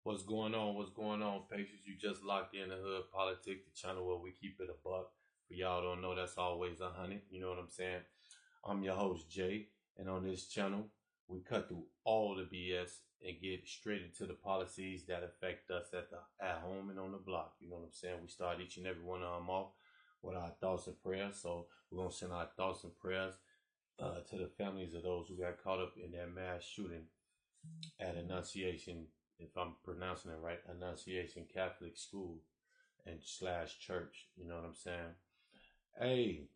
What's going on? What's going on, patients? You just locked in the Hood Politics, the channel where we keep it a buck. For y'all don't know, that's always 100. You know what I'm saying? I'm your host, Jay, and on this channel, we cut through all the BS and get straight into the policies that affect us at home and on the block. You know what I'm saying? We start each and every one of them off with our thoughts and prayers. So we're gonna send our thoughts and prayers to the families of those who got caught up in that mass shooting at Annunciation, if I'm pronouncing it right, Annunciation Catholic School and / church. You know what I'm saying? Hey,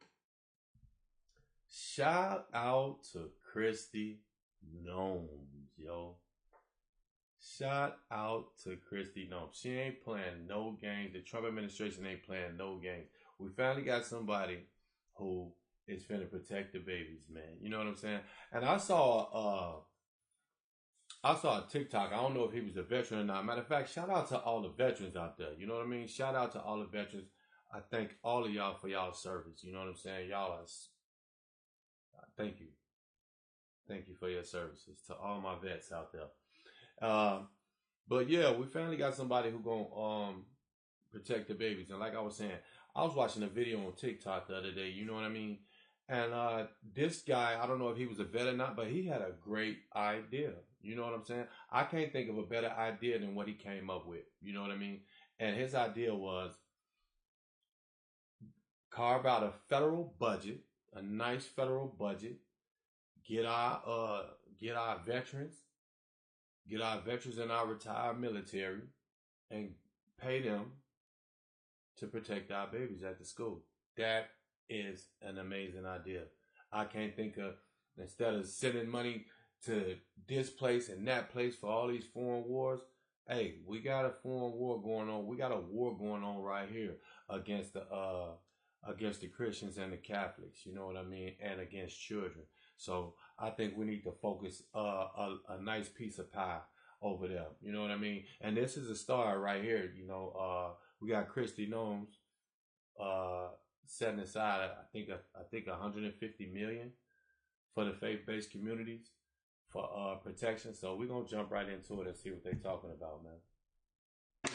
shout out to Kristi Noem, yo. Shout out to Kristi Noem. She ain't playing no games. The Trump administration ain't playing no games. We finally got somebody who is finna protect the babies, man. You know what I'm saying? And I saw a TikTok. I don't know if he was a veteran or not. Matter of fact, shout out to all the veterans out there. You know what I mean? Shout out to all the veterans. I thank all of y'all for y'all service. You know what I'm saying? Y'all are, thank you. Thank you for your services to all my vets out there. But yeah, we finally got somebody who gonna protect the babies. And like I was saying, I was watching a video on TikTok the other day. You know what I mean? And this guy, I don't know if he was a vet or not, but he had a great idea. You know what I'm saying? I can't think of a better idea than what he came up with. You know what I mean? And his idea was carve out a federal budget, a nice federal budget, get our veterans and our retired military, and pay them to protect our babies at the school. That is an amazing idea. I can't think of, instead of sending money to this place and that place for all these foreign wars, hey, we got a foreign war going on. We got a war going on right here against the Christians and the Catholics, you know what I mean, and against children. So I think we need to focus a nice piece of pie over there, you know what I mean. And this is a star right here, you know. We got Kristi Noem setting aside, I think 150 million for the faith-based communities for protection. So we're gonna jump right into it and see what they're talking about, man.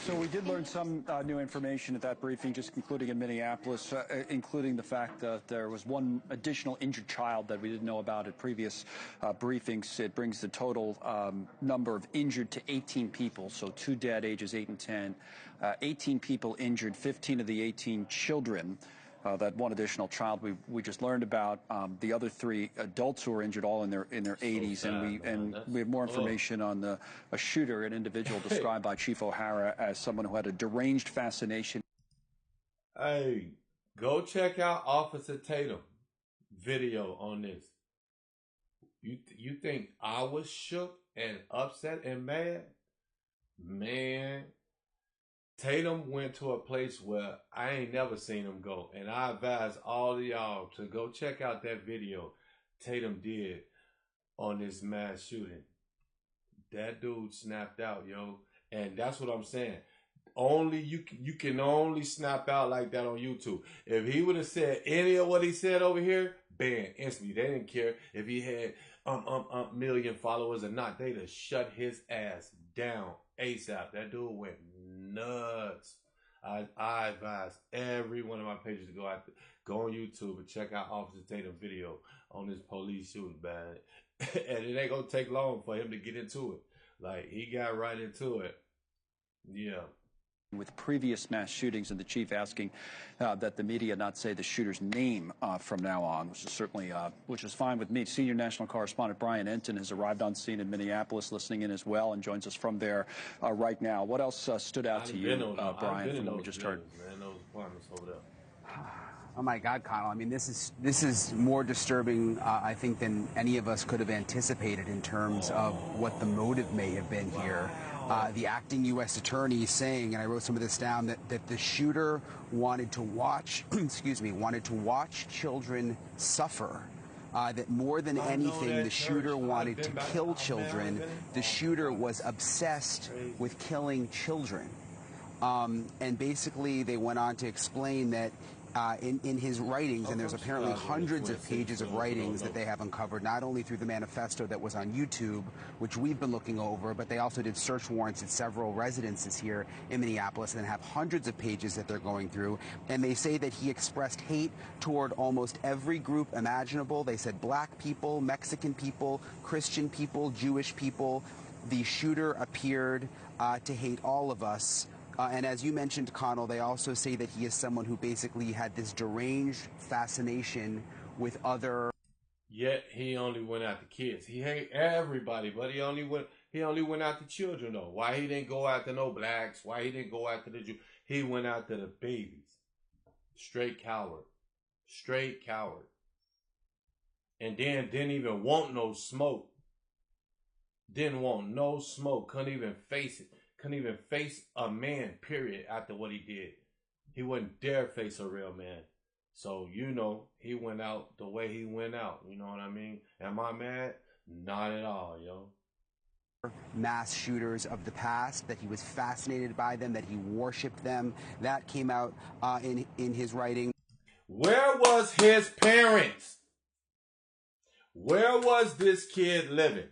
So we did learn some new information at that briefing, just concluding in Minneapolis, including the fact that there was one additional injured child that we didn't know about at previous briefings. It brings the total number of injured to 18 people, so 2 dead, ages 8 and 10. 18 people injured, 15 of the 18 children. That one additional child we just learned about. The other 3 adults who were injured, all in their 80s, and we have more information on a shooter, an individual described by Chief O'Hara as someone who had a deranged fascination. Hey, go check out Officer Tatum video on this. You think I was shook and upset and mad? Man, Tatum went to a place where I ain't never seen him go. And I advise all of y'all to go check out that video Tatum did on this mass shooting. That dude snapped out, yo. And that's what I'm saying. Only you can only snap out like that on YouTube. If he would have said any of what he said over here, banned instantly. They didn't care if he had million followers or not. They'd have shut his ass down ASAP. That dude went nuts. I advise every one of my pages to go on YouTube and check out Officer Tatum video on this police shooting, man. And it ain't gonna take long for him to get into it. Like, he got right into it. Yeah. With previous mass shootings, and the chief asking that the media not say the shooter's name from now on, which is certainly which is fine with me. Senior national correspondent Brian Enton has arrived on scene in Minneapolis, listening in as well, and joins us from there right now. What else stood out to you, Brian, from what we just heard? Man, those apartments over there. Oh my God, Kyle! I mean, this is more disturbing, I think, than any of us could have anticipated in terms of what the motive may have been here. The acting U.S. attorney is saying, and I wrote some of this down, that the shooter wanted to watch, wanted to watch children suffer. That more than anything, the shooter wanted to kill children. The shooter was obsessed with killing children. And basically, they went on to explain that in his writings, and there's apparently hundreds of pages of writings that they have uncovered, not only through the manifesto that was on YouTube, which we've been looking over, but they also did search warrants at several residences here in Minneapolis and have hundreds of pages that they're going through. And they say that he expressed hate toward almost every group imaginable. They said black people, Mexican people, Christian people, Jewish people. The shooter appeared to hate all of us. And as you mentioned, Connell, they also say that he is someone who basically had this deranged fascination with other. Yet he only went after kids. He hate everybody, but he only went after children though. Why he didn't go after no blacks? Why he didn't go after the Jews? He went after the babies. Straight coward. Straight coward. And then didn't even want no smoke. Didn't want no smoke. Couldn't even face it. Couldn't even face a man, period, after what he did. He wouldn't dare face a real man. So, you know, he went out the way he went out. You know what I mean? Am I mad? Not at all, yo. Mass shooters of the past, that he was fascinated by them, that he worshipped them. That came out in his writing. Where was his parents? Where was this kid living?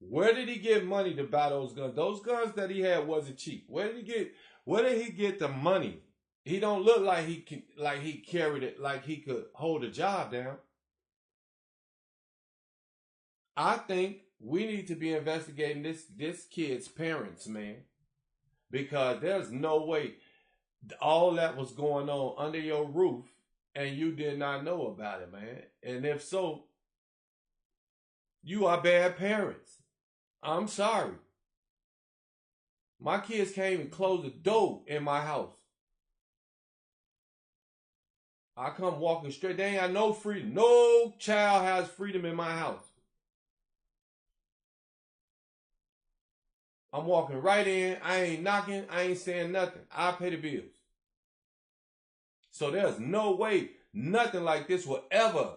Where did he get money to buy those guns? Those guns that he had wasn't cheap. Where did he get the money? He don't look like he carried it, like he could hold a job down. I think we need to be investigating this kid's parents, man. Because there's no way all that was going on under your roof and you did not know about it, man. And if so, you are bad parents. I'm sorry. My kids can't even close the door in my house. I come walking straight. They ain't got no freedom. No child has freedom in my house. I'm walking right in. I ain't knocking. I ain't saying nothing. I pay the bills. So there's no way nothing like this will ever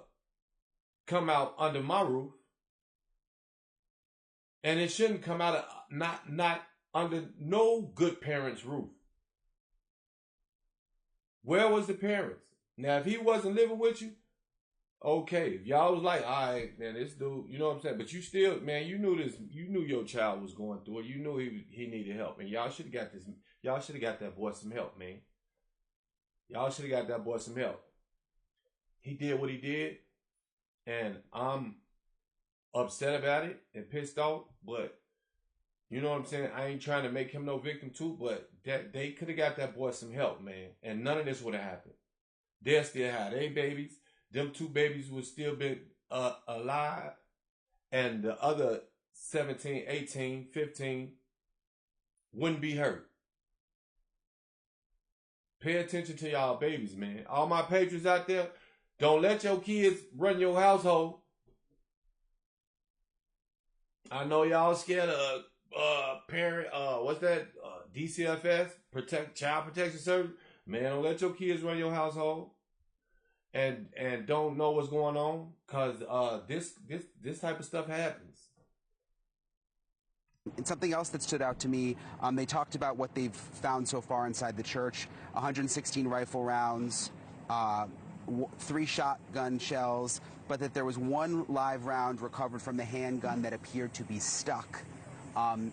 come out under my roof. And it shouldn't come out of not under no good parent's roof. Where was the parents? Now, if he wasn't living with you, okay. If y'all was like, all right, man, this dude, you know what I'm saying? But you still, man, you knew this. You knew your child was going through it. You knew he needed help, and y'all should have got this. Y'all should have got that boy some help, man. Y'all should have got that boy some help. He did what he did, and I'm upset about it and pissed off, but you know what I'm saying? I ain't trying to make him no victim too, but that they could have got that boy some help, man, and none of this would have happened. They'll still have their babies. Them two babies would still be alive, and the other 17, 18, 15 wouldn't be hurt. Pay attention to y'all babies, man. All my patrons out there, don't let your kids run your household. I know y'all scared of what's that? DCFS, Child Protection Service. Man, don't let your kids run your household. And don't know what's going on, cause this type of stuff happens. And something else that stood out to me, they talked about what they've found so far inside the church: 116 rifle rounds, 3 shotgun shells, but that there was 1 live round recovered from the handgun that appeared to be stuck.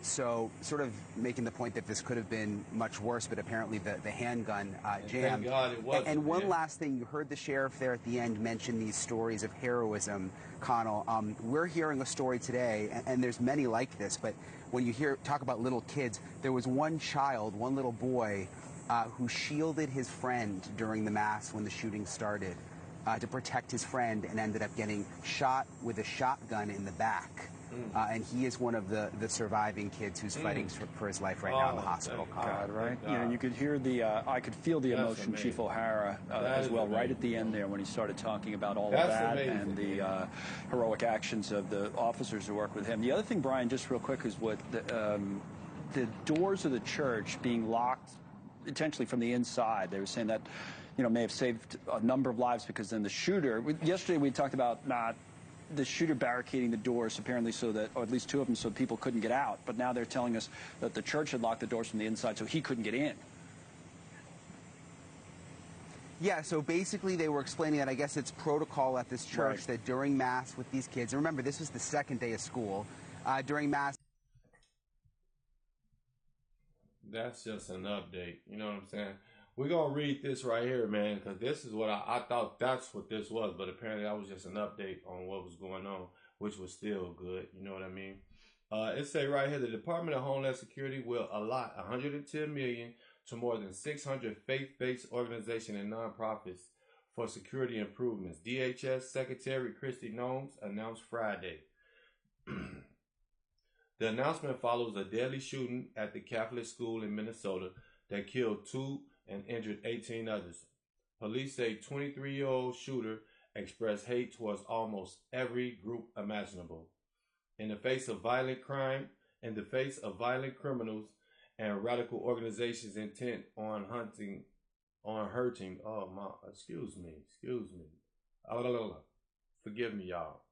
So sort of making the point that this could have been much worse, but apparently the handgun jammed. Thank God it wasn't. And one last thing, you heard the sheriff there at the end mention these stories of heroism, Connell. We're hearing a story today, and there's many like this, but when you talk about little kids, there was one child, one little boy, who shielded his friend during the mass when the shooting started to protect his friend, and ended up getting shot with a shotgun in the back. And he is one of the surviving kids who's fighting for his life right now in the hospital. God, right? You know, you could hear I could feel the emotion, Chief O'Hara, as well, right at the end there when he started talking about all of that and the heroic actions of the officers who work with him. The other thing, Brian, just real quick, is what the doors of the church being locked intentionally from the inside. They were saying that, you know, may have saved a number of lives, because then the shooter. Yesterday we talked about the shooter barricading the doors, apparently, so that, or at least 2 of them, so people couldn't get out. But now they're telling us that the church had locked the doors from the inside so he couldn't get in. Yeah, so basically they were explaining that I guess it's protocol at this church Right. that during Mass with these kids, and remember, this was the second day of school, during Mass. That's just an update. You know what I'm saying? We're going to read this right here, man, because this is what I thought that's what this was, but apparently that was just an update on what was going on, which was still good. You know what I mean? It say right here, the Department of Homeland Security will allot $110 million to more than 600 faith-based organizations and nonprofits for security improvements. DHS Secretary Kristi Noem announced Friday. The announcement follows a deadly shooting at the Catholic school in Minnesota that killed 2 and injured 18 others. Police say 23-year-old shooter expressed hate towards almost every group imaginable. In the face of violent crime, in the face of violent criminals and radical organizations intent on hurting, forgive me, y'all.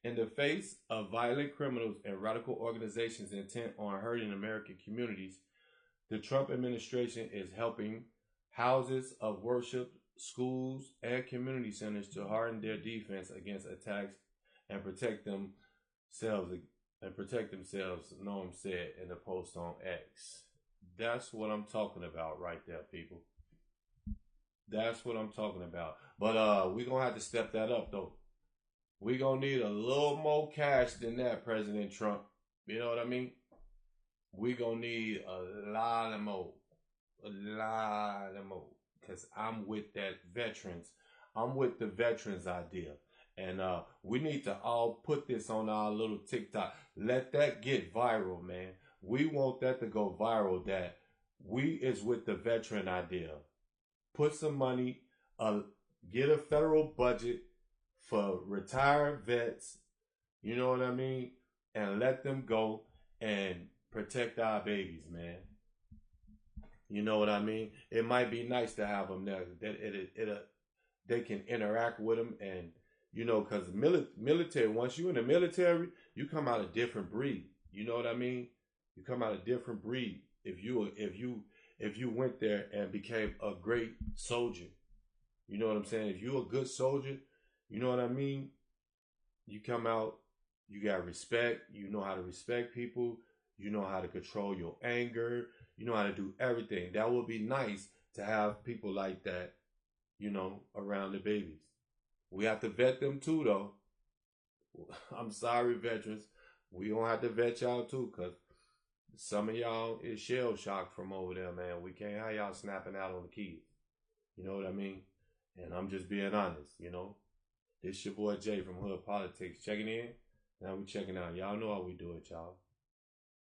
In the face of violent criminals and radical organizations intent on hurting American communities, the Trump administration is helping houses of worship, schools, and community centers to harden their defense against attacks and protect themselves, Noem said in a post on X. That's what I'm talking about right there, people. That's what I'm talking about. But we're going to have to step that up, though. We're going to need a little more cash than that, President Trump. You know what I mean? We're going to need a lot of more. A lot of more. Because I'm with that veterans. I'm with the veterans idea. And we need to all put this on our little TikTok. Let that get viral, man. We want that to go viral, that we is with the veteran idea. Put some money, get a federal budget for retired vets, you know what I mean? And let them go and protect our babies, man. You know what I mean? It might be nice to have them there. That they can interact with them, and you know, because military. Once you're in the military, you come out a different breed. You know what I mean? You come out a different breed if you went there and became a great soldier. You know what I'm saying? If you're a good soldier, you know what I mean? You come out, you got respect. You know how to respect people. You know how to control your anger. You know how to do everything. That would be nice to have people like that, you know, around the babies. We have to vet them too, though. I'm sorry, veterans. We gonna have to vet y'all too, because some of y'all is shell shocked from over there, man. We can't have y'all snapping out on the kids. You know what I mean? And I'm just being honest, you know. This your boy Jay from Hood Politics checking in. Now we checking out. Y'all know how we do it, y'all.